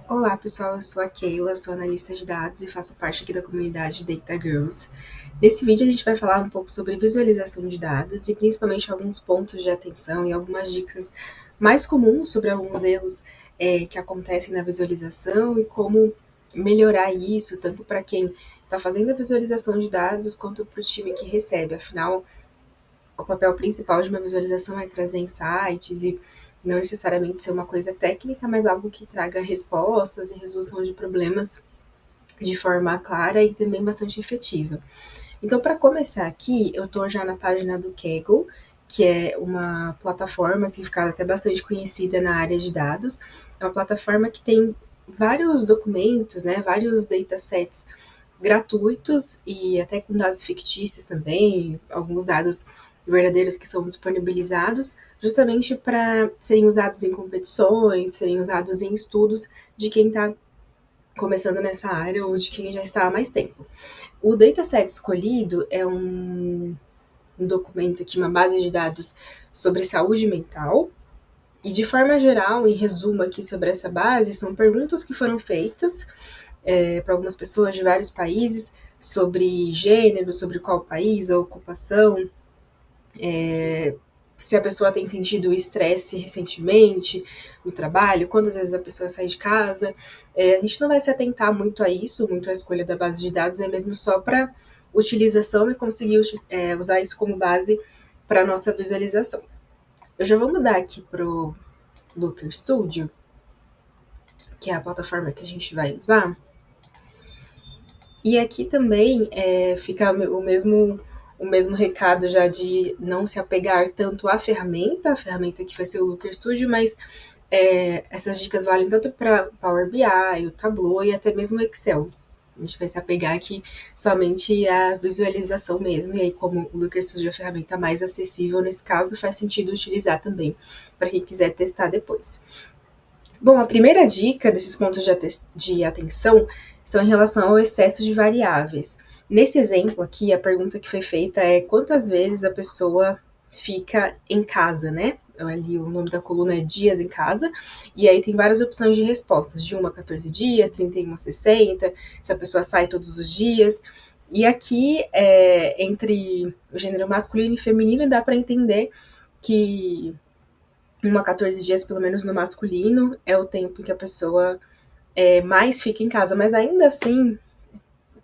Olá pessoal, eu sou a Keila, sou analista de dados e faço parte aqui da comunidade Data Girls. Nesse vídeo a gente vai falar um pouco sobre visualização de dados e principalmente alguns pontos de atenção e algumas dicas mais comuns sobre alguns erros que acontecem na visualização e como melhorar isso, tanto para quem está fazendo a visualização de dados quanto para o time que recebe. Afinal, o papel principal de uma visualização é trazer insights e não necessariamente ser uma coisa técnica, mas algo que traga respostas e resolução de problemas de forma clara e também bastante efetiva. Então, para começar aqui, eu estou já na página do Kaggle, que é uma plataforma que tem ficado até bastante conhecida na área de dados. É uma plataforma que tem vários documentos, né, vários datasets gratuitos e até com dados fictícios também, alguns dados verdadeiros que são disponibilizados, justamente para serem usados em competições, serem usados em estudos de quem está começando nessa área ou de quem já está há mais tempo. O dataset escolhido é um documento aqui, uma base de dados sobre saúde mental, e de forma geral, em resumo aqui sobre essa base, são perguntas que foram feitas para algumas pessoas de vários países sobre gênero, sobre qual país, a ocupação, se a pessoa tem sentido estresse recentemente no trabalho, quantas vezes a pessoa sai de casa. A gente não vai se atentar muito a isso, muito à escolha da base de dados, é mesmo só para utilização e conseguir usar isso como base para a nossa visualização. Eu já vou mudar aqui para o Looker Studio, que é a plataforma que a gente vai usar. E aqui também fica o mesmo recado já de não se apegar tanto à ferramenta, a ferramenta que vai ser o Looker Studio, mas essas dicas valem tanto para Power BI, o Tableau e até mesmo o Excel. A gente vai se apegar aqui somente à visualização mesmo, e aí como o Looker Studio é a ferramenta mais acessível nesse caso, faz sentido utilizar também para quem quiser testar depois. Bom, a primeira dica desses pontos de atenção são em relação ao excesso de variáveis. Nesse exemplo aqui, a pergunta que foi feita é quantas vezes a pessoa fica em casa, né? Ali o nome da coluna é dias em casa, e aí tem várias opções de respostas, de 1 a 14 dias, 31 a 60, se a pessoa sai todos os dias. E aqui, entre o gênero masculino e feminino, dá para entender que 1 a 14 dias, pelo menos no masculino, é o tempo em que a pessoa mais fica em casa, mas ainda assim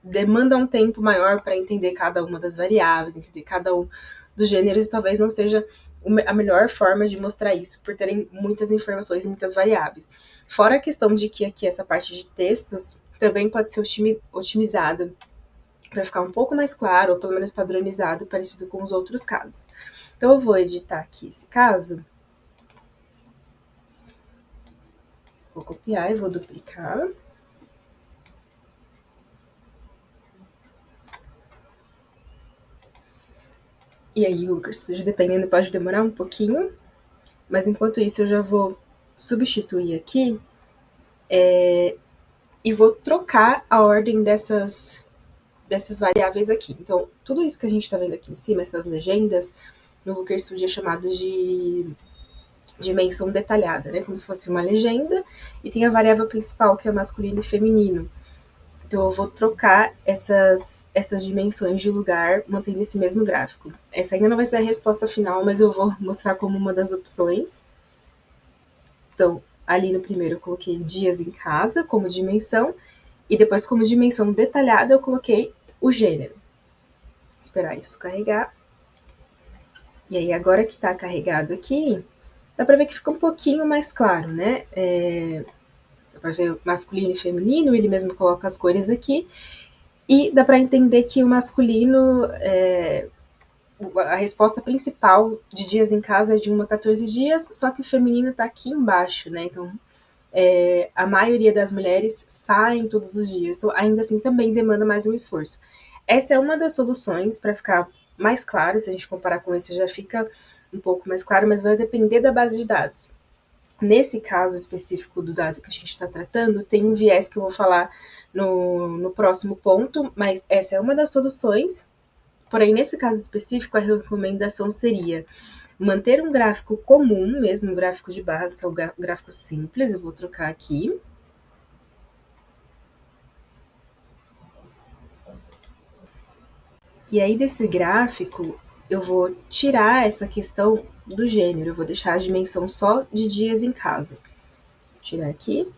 demanda um tempo maior para entender cada uma das variáveis, entender cada um dos gêneros, e talvez não seja a melhor forma de mostrar isso, por terem muitas informações e muitas variáveis. Fora a questão de que aqui essa parte de textos também pode ser otimizada para ficar um pouco mais claro, ou pelo menos padronizado, parecido com os outros casos. Então eu vou editar aqui esse caso. Vou copiar e vou duplicar. E aí o Lucas Studio, dependendo, pode demorar um pouquinho. Mas enquanto isso, eu já vou substituir aqui e vou trocar a ordem dessas variáveis aqui. Então, tudo isso que a gente está vendo aqui em cima, essas legendas, no Looker Studio é chamado de dimensão detalhada, né? Como se fosse uma legenda, e tem a variável principal, que é masculino e feminino. Então, eu vou trocar essas dimensões de lugar, mantendo esse mesmo gráfico. Essa ainda não vai ser a resposta final, mas eu vou mostrar como uma das opções. Então, ali no primeiro eu coloquei dias em casa como dimensão, e depois, como dimensão detalhada, eu coloquei o gênero. Vou esperar isso carregar. E aí, agora que está carregado aqui, dá para ver que fica um pouquinho mais claro, né? Dá para ver masculino e feminino, ele mesmo coloca as cores aqui. E dá para entender que o masculino, a resposta principal de dias em casa é de 1 a 14 dias, só que o feminino está aqui embaixo, né? Então, a maioria das mulheres saem todos os dias, então ainda assim também demanda mais um esforço. Essa é uma das soluções para ficar mais claro, se a gente comparar com esse já fica um pouco mais claro, mas vai depender da base de dados. Nesse caso específico do dado que a gente está tratando, tem um viés que eu vou falar no próximo ponto, mas essa é uma das soluções. Porém, nesse caso específico, a recomendação seria manter um gráfico comum, mesmo um gráfico de barras, que é o gráfico simples. Eu vou trocar aqui. E aí desse gráfico eu vou tirar essa questão do gênero, eu vou deixar a dimensão só de dias em casa. Vou tirar aqui.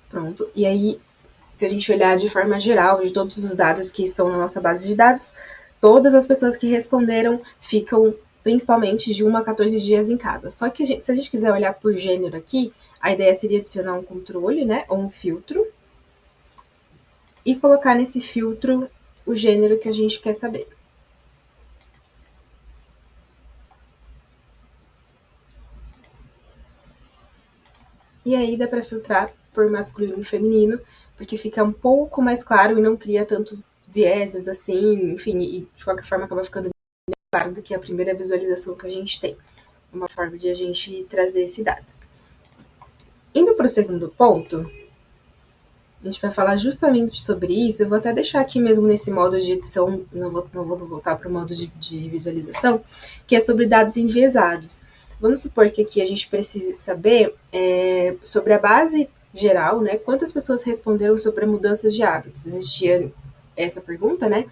Pronto. E aí, se a gente olhar de forma geral, de todos os dados que estão na nossa base de dados, todas as pessoas que responderam ficam principalmente de 1 a 14 dias em casa. Só que se a gente quiser olhar por gênero aqui, a ideia seria adicionar um controle, né, ou um filtro, e colocar nesse filtro o gênero que a gente quer saber. E aí dá para filtrar por masculino e feminino, porque fica um pouco mais claro e não cria tantos vieses assim, enfim, e de qualquer forma acaba ficando claro do que a primeira visualização que a gente tem. Uma forma de a gente trazer esse dado. Indo para o segundo ponto, a gente vai falar justamente sobre isso. Eu vou até deixar aqui mesmo nesse modo de edição, não vou voltar para o modo de visualização, que é sobre dados enviesados. Vamos supor que aqui a gente precise saber sobre a base geral, né, quantas pessoas responderam sobre mudanças de hábitos. Existia essa pergunta, né,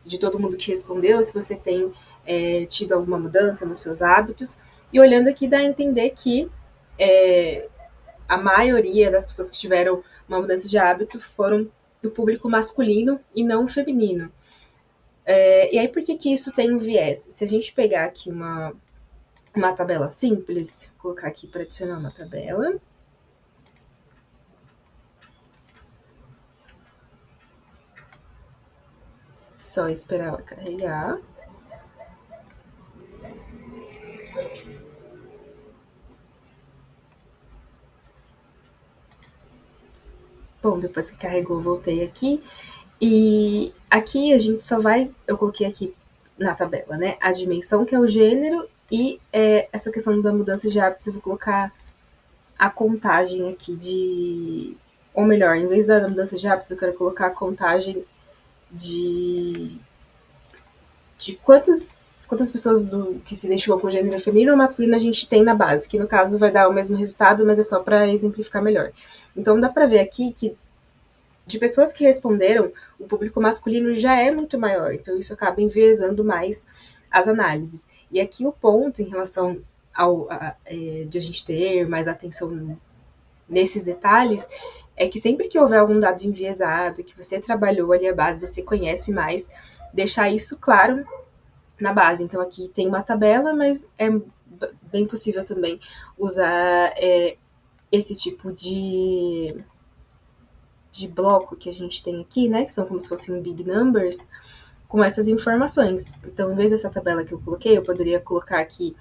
de todo mundo que respondeu, se você tem tido alguma mudança nos seus hábitos. E olhando aqui dá a entender que a maioria das pessoas que tiveram uma mudança de hábito foram do público masculino e não feminino. E aí, por que isso tem um viés? Se a gente pegar aqui uma tabela simples, vou colocar aqui para adicionar uma tabela. Só esperar ela carregar. Bom, depois que carregou, voltei aqui. E aqui a gente só vai. Eu coloquei aqui na tabela, né? A dimensão, que é o gênero, e essa questão da mudança de hábitos, eu vou colocar a contagem aqui de. Ou melhor, em vez da mudança de hábitos, eu quero colocar a contagem de quantas pessoas que se identificam com gênero feminino ou masculino a gente tem na base, que no caso vai dar o mesmo resultado, mas é só para exemplificar melhor. Então dá para ver aqui que de pessoas que responderam, o público masculino já é muito maior, então isso acaba enviesando mais as análises. E aqui o ponto em relação de a gente ter mais atenção nesses detalhes é que sempre que houver algum dado enviesado, que você trabalhou ali a base, você conhece mais, deixar isso claro na base. Então aqui tem uma tabela, mas é bem possível também usar esse tipo de bloco que a gente tem aqui, né, que são como se fossem big numbers, com essas informações. Então, em vez dessa tabela que eu coloquei, eu poderia colocar aqui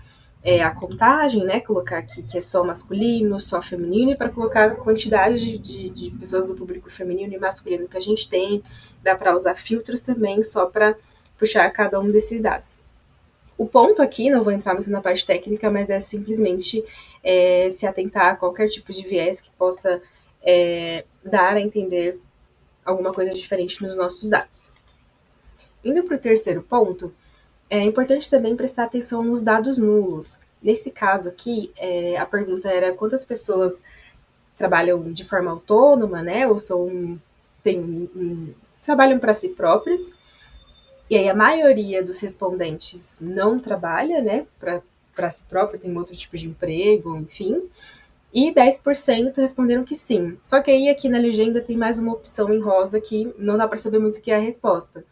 a contagem, né, colocar aqui que é só masculino, só feminino, e para colocar a quantidade de pessoas do público feminino e masculino que a gente tem. Dá para usar filtros também, só para puxar cada um desses dados. O ponto aqui, não vou entrar muito na parte técnica, mas é simplesmente se atentar a qualquer tipo de viés que possa dar a entender alguma coisa diferente nos nossos dados. Indo para o terceiro ponto, é importante também prestar atenção nos dados nulos. Nesse caso aqui, a pergunta era quantas pessoas trabalham de forma autônoma, né, ou trabalham para si próprias. E aí a maioria dos respondentes não trabalha, né, para si próprio, tem outro tipo de emprego, enfim. E 10% responderam que sim. Só que aí aqui na legenda tem mais uma opção em rosa que não dá para saber muito o que é a resposta.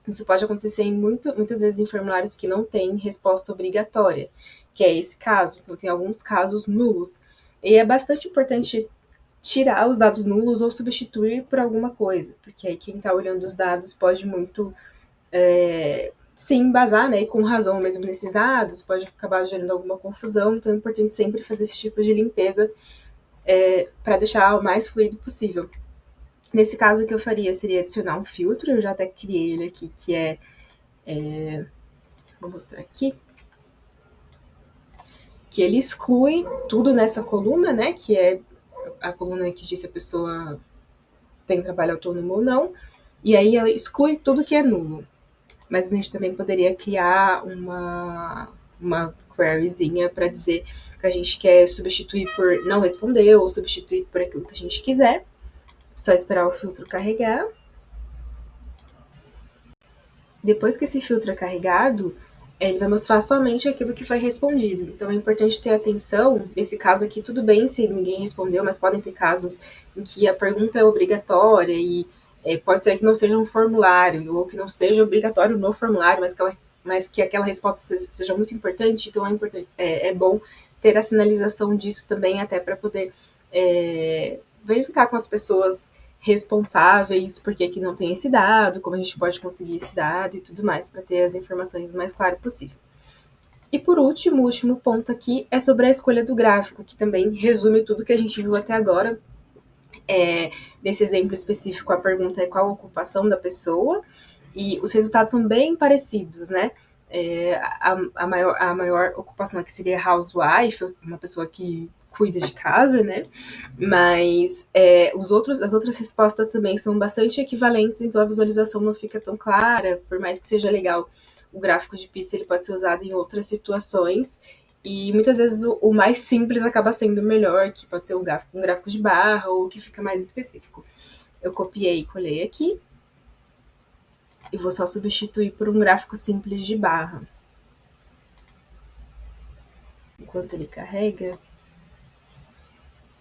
Isso pode acontecer muitas vezes em formulários que não têm resposta obrigatória, que é esse caso. Então tem alguns casos nulos. E é bastante importante tirar os dados nulos ou substituir por alguma coisa, porque aí quem está olhando os dados pode muito se embasar, né, e com razão mesmo nesses dados, pode acabar gerando alguma confusão, então é importante sempre fazer esse tipo de limpeza para deixar o mais fluido possível. Nesse caso, o que eu faria seria adicionar um filtro, eu já até criei ele aqui, que vou mostrar aqui, que ele exclui tudo nessa coluna, né, que é a coluna que diz se a pessoa tem trabalho autônomo ou não, e aí ela exclui tudo que é nulo. mas a gente também poderia criar uma queryzinha para dizer que a gente quer substituir por não responder ou substituir por aquilo que a gente quiser. Só esperar o filtro carregar. Depois que esse filtro é carregado, ele vai mostrar somente aquilo que foi respondido. Então é importante ter atenção. Nesse caso aqui, tudo bem se ninguém respondeu, mas podem ter casos em que a pergunta é obrigatória e pode ser que não seja um formulário, ou que não seja obrigatório no formulário, mas que aquela resposta seja muito importante. Então é bom ter a sinalização disso também, até para poder verificar com as pessoas responsáveis, por que não tem esse dado, como a gente pode conseguir esse dado e tudo mais, para ter as informações o mais claro possível. E por último, o último ponto aqui é sobre a escolha do gráfico, que também resume tudo que a gente viu até agora. Nesse exemplo específico, a pergunta é qual a ocupação da pessoa, e os resultados são bem parecidos, né? A maior ocupação aqui seria housewife, uma pessoa que cuida de casa, né? Mas as outras respostas também são bastante equivalentes, então a visualização não fica tão clara, por mais que seja legal. O gráfico de pizza ele pode ser usado em outras situações e muitas vezes o mais simples acaba sendo melhor, que pode ser um gráfico de barra ou que fica mais específico. Eu copiei e colei aqui e vou só substituir por um gráfico simples de barra. Enquanto ele carrega,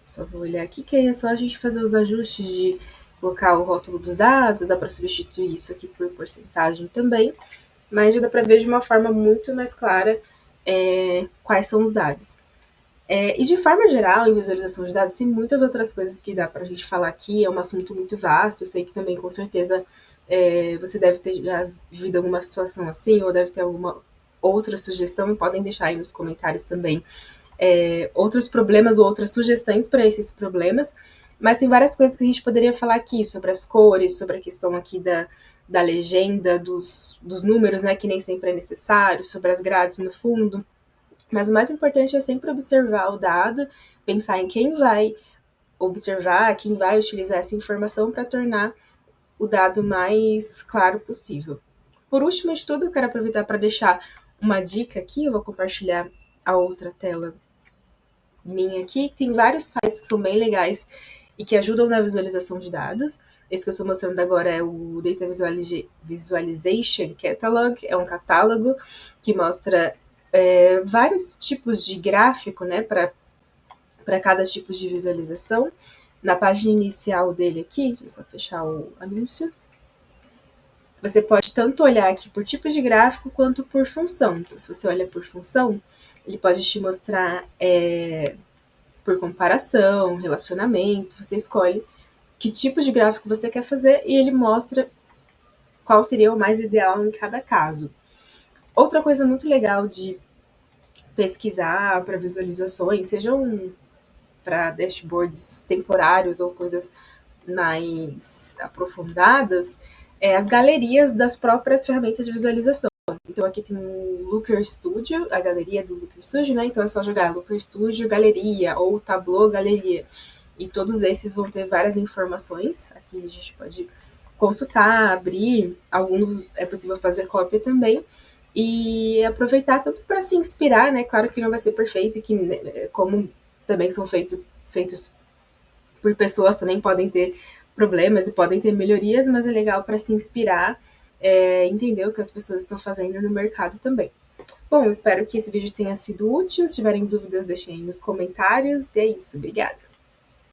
só vou olhar aqui, que aí é só a gente fazer os ajustes de colocar o rótulo dos dados, dá para substituir isso aqui por porcentagem também, mas já dá para ver de uma forma muito mais clara quais são os dados. E de forma geral, em visualização de dados, tem muitas outras coisas que dá para a gente falar aqui, é um assunto muito vasto, eu sei que também, com certeza, você deve ter já vivido alguma situação assim, ou deve ter alguma outra sugestão, e podem deixar aí nos comentários também outros problemas ou outras sugestões para esses problemas, mas tem várias coisas que a gente poderia falar aqui, sobre as cores, sobre a questão aqui da legenda, dos números, né, que nem sempre é necessário, sobre as grades no fundo. Mas o mais importante é sempre observar o dado, pensar em quem vai observar, quem vai utilizar essa informação para tornar o dado mais claro possível. Por último de tudo, eu quero aproveitar para deixar uma dica aqui, eu vou compartilhar a outra tela minha aqui, que tem vários sites que são bem legais e que ajudam na visualização de dados. Esse que eu estou mostrando agora é o Data Visualization Catalog, é um catálogo que mostra vários tipos de gráfico, né, para cada tipo de visualização. Na página inicial dele aqui, deixa eu só fechar o anúncio, você pode tanto olhar aqui por tipo de gráfico quanto por função. Então, se você olha por função, ele pode te mostrar por comparação, relacionamento, você escolhe que tipo de gráfico você quer fazer e ele mostra qual seria o mais ideal em cada caso. Outra coisa muito legal de pesquisar para visualizações, sejam para dashboards temporários ou coisas mais aprofundadas, as galerias das próprias ferramentas de visualização. Então aqui tem o Looker Studio, a galeria do Looker Studio, né? Então é só jogar Looker Studio Galeria ou Tableau Galeria. E todos esses vão ter várias informações. Aqui a gente pode consultar, abrir. Alguns é possível fazer cópia também. E aproveitar tanto para se inspirar, né? Claro que não vai ser perfeito, e que como também são feitos por pessoas, também podem ter problemas e podem ter melhorias, mas é legal para se inspirar, entender o que as pessoas estão fazendo no mercado também. Bom, espero que esse vídeo tenha sido útil. Se tiverem dúvidas, deixem aí nos comentários. E é isso. Obrigada.